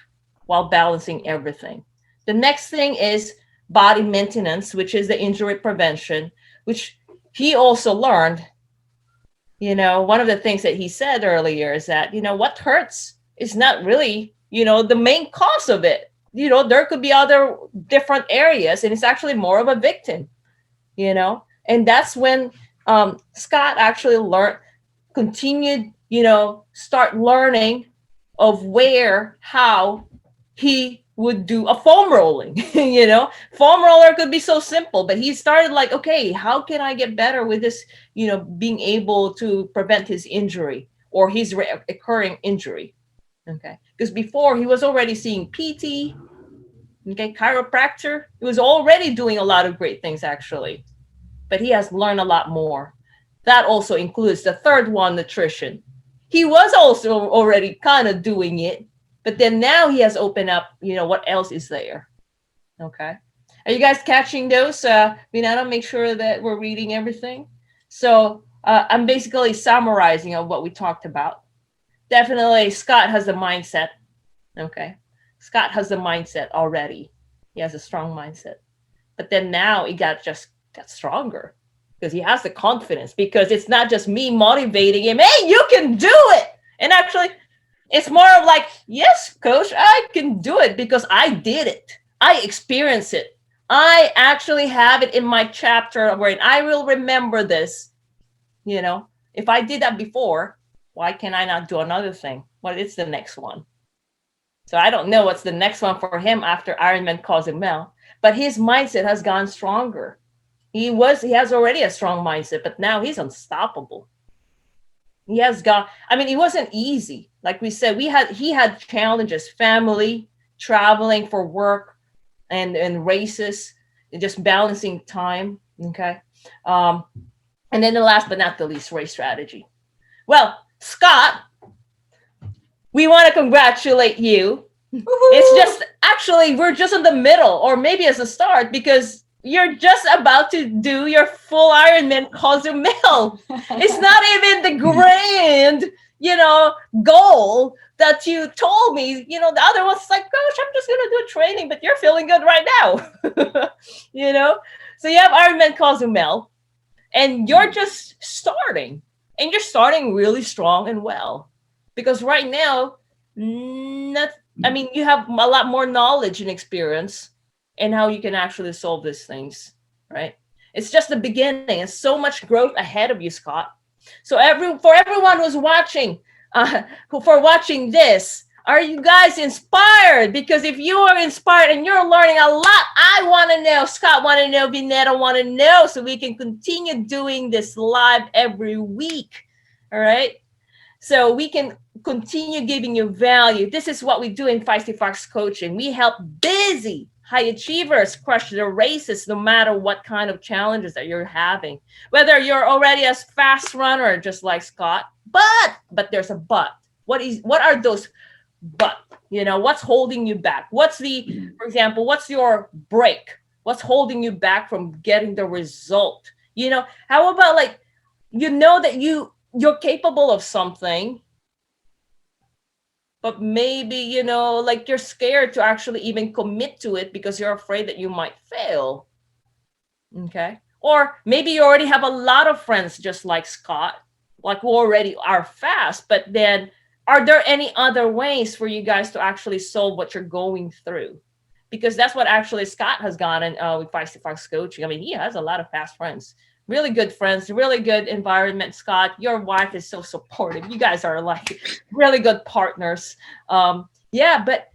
S2: while balancing everything? The next thing is body maintenance, which is the injury prevention, which he also learned. One of the things that he said earlier is that, what hurts is not really, the main cause of it. There could be other different areas, and it's actually more of a victim, and that's when Scott actually continued, start learning of how he would do a foam rolling. Foam roller could be so simple, but he started like, okay, how can I get better with this, being able to prevent his injury or his recurring injury. Okay. Because before he was already seeing PT, okay, chiropractor. He was already doing a lot of great things actually, but he has learned a lot more. That also includes the third one, nutrition. He was also already kind of doing it, but then now he has opened up, what else is there? Okay. Are you guys catching those? Vinata, make sure that we're reading everything. So I'm basically summarizing of what we talked about. Definitely Scott has the mindset. Okay. Scott has the mindset already. He has a strong mindset. But then now he got stronger because he has the confidence, because it's not just me motivating him. Hey, you can do it. And actually, it's more of like, yes, coach, I can do it because I did it. I experienced it. I actually have it in my chapter where I will remember this. If I did that before, why can I not do another thing? What is the next one? So I don't know what's the next one for him after Ironman Cozumel, but his mindset has gone stronger. He has already a strong mindset, but now he's unstoppable. He has got, it wasn't easy. Like we said, he had challenges, family traveling for work and races, and just balancing time. Okay. And then the last but not the least, race strategy. Well, Scott, we want to congratulate you.
S3: Woohoo!
S2: It's just actually we're just in the middle, or maybe as a start, because you're just about to do your full Ironman Cozumel. It's not even the grand, goal that you told me. The other one's like, gosh, I'm just gonna do training, but you're feeling good right now. So you have Ironman Cozumel, and you're just starting, and you're starting really strong and well, because right now, you have a lot more knowledge and experience in how you can actually solve these things, right? It's just the beginning. It's so much growth ahead of you, Scott. So for everyone who's watching, this, are you guys inspired? Because if you are inspired and you're learning a lot, I want to know, Scott want to know, Vinetta want to know, so we can continue doing this live every week, all right? So we can continue giving you value. This is what we do in Feisty Coaching. We help busy high achievers crush their races, no matter what kind of challenges that you're having. Whether you're already a fast runner, just like Scott, but there's a but. What are those but? What's holding you back? For example, what's your break? What's holding you back from getting the result? How about that you're capable of something, but maybe, you're scared to actually even commit to it because you're afraid that you might fail. Okay. Or maybe you already have a lot of friends just like Scott, like who already are fast, but then are there any other ways for you guys to actually solve what you're going through? Because that's what actually Scott has gotten with Feistyfox Coaching. He has a lot of fast friends. Really good friends, really good environment, Scott. Your wife is so supportive. You guys are like really good partners. But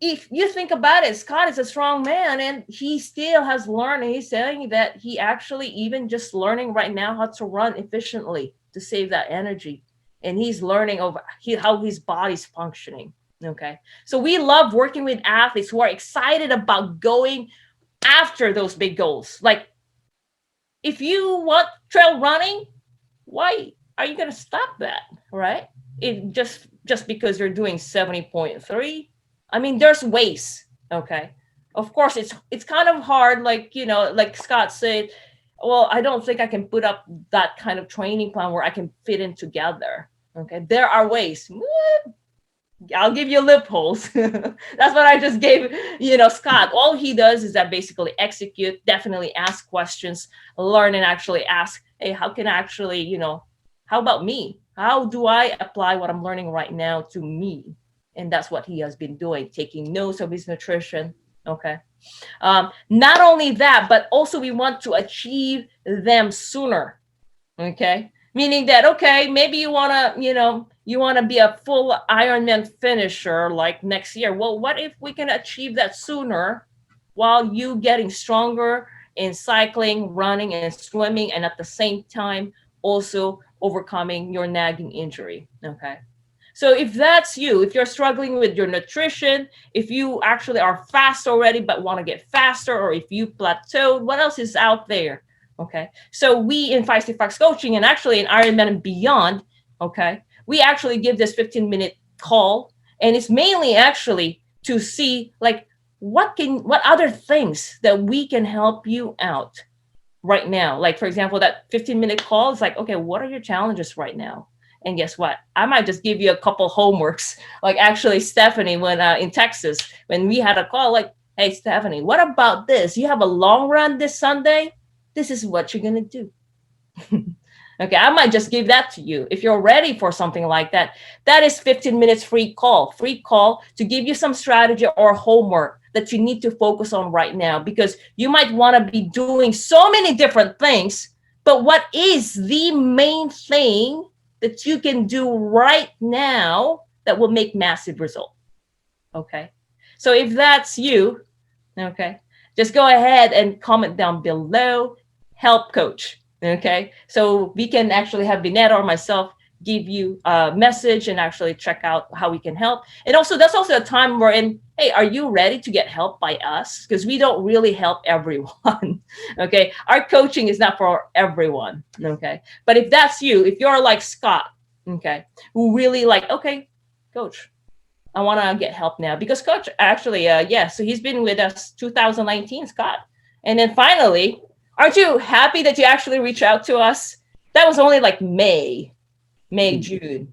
S2: if you think about it, Scott is a strong man and he still has learned. And he's saying that he actually even just learning right now how to run efficiently to save that energy. And he's learning how his body's functioning. Okay. So we love working with athletes who are excited about going after those big goals. Like, if you want trail running, why are you going to stop that, right? It just because you're doing 70.3. There's ways, okay? Of course, it's kind of hard, like Scott said, well, I don't think I can put up that kind of training plan where I can fit in together, okay? There are ways. I'll give you loopholes. That's what I just gave, Scott. All he does is that basically execute, definitely ask questions, learn, and actually ask, hey, how can I actually, how about me? How do I apply what I'm learning right now to me? And that's what he has been doing, taking notes of his nutrition. Okay. Not only that, but also we want to achieve them sooner. Okay. Meaning that, okay, maybe you want to be a full Ironman finisher like next year. Well, what if we can achieve that sooner while you getting stronger in cycling, running, and swimming, and at the same time also overcoming your nagging injury, okay? So if that's you, if you're struggling with your nutrition, if you actually are fast already but want to get faster, or if you plateaued, what else is out there? Okay, so we in Feistyfox Coaching, and actually in Ironman and Beyond, okay, we actually give this 15-minute call, and it's mainly actually to see like what other things that we can help you out right now. Like, for example, that 15-minute call is like, okay, what are your challenges right now? And guess what? I might just give you a couple homeworks. Like actually, Stephanie, when in Texas, when we had a call, like, hey, Stephanie, what about this? You have a long run this Sunday? This is what you're going to do. Okay, I might just give that to you. If you're ready for something like that, that is 15 minutes free call to give you some strategy or homework that you need to focus on right now, because you might want to be doing so many different things, but what is the main thing that you can do right now that will make massive result? Okay, so if that's you, okay, just go ahead and comment down below, help coach. Okay, so we can actually have Vinetta or myself give you a message and actually check out how we can help. And also, that's also a time we're in, hey, are you ready to get help by us? Because we don't really help everyone. Okay. Our coaching is not for everyone. Okay. But if that's you, if you're like Scott, okay, who really like, okay, coach, I want to get help now. Because coach actually, so he's been with us 2019, Scott. And then finally, aren't you happy that you actually reached out to us? That was only like May, June.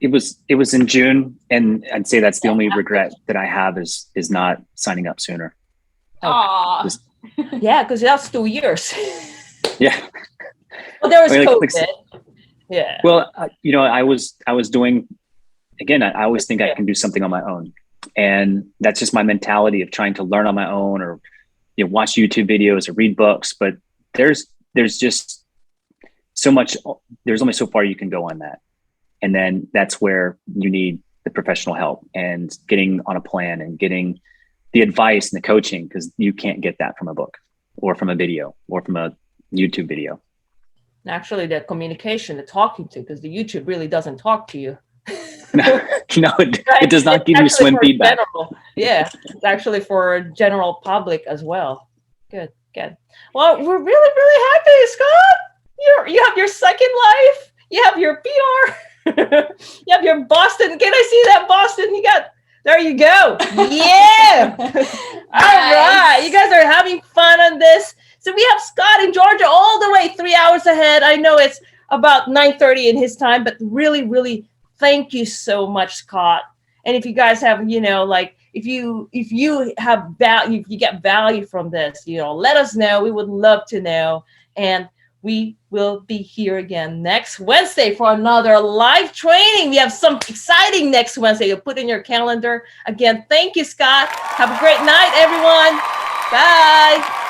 S1: It was in June, and I'd say that's the only regret that I have is not signing up sooner.
S3: Aw.
S2: Yeah, because that's 2 years.
S1: Yeah.
S2: Well, there was COVID. Yeah.
S1: Well, I was doing, again, I always think I can do something on my own, and that's just my mentality of trying to learn on my own, or watch YouTube videos or read books. But there's just so much. There's only so far you can go on that. And then that's where you need the professional help and getting on a plan and getting the advice and the coaching, because you can't get that from a book or from a video or from a YouTube video.
S2: Actually, the communication, the talking to, because the YouTube really doesn't talk to you.
S1: No, it does not give you swim feedback.
S2: Yeah, it's actually for general public as well. Good. Well, we're really, really happy, Scott. You have your second life. You have your PR. You have your Boston. Can I see that Boston? There you go. Yeah. All right. You guys are having fun on this. So we have Scott in Georgia all the way 3 hours ahead. I know it's about 9:30 in his time, but really, really thank you so much, Scott. And if you guys have, if you have value, if you get value from this, let us know. We would love to know. And we will be here again next Wednesday for another live training. We have some exciting next Wednesday. You'll put in your calendar. Again, thank you, Scott. Have a great night, everyone. Bye.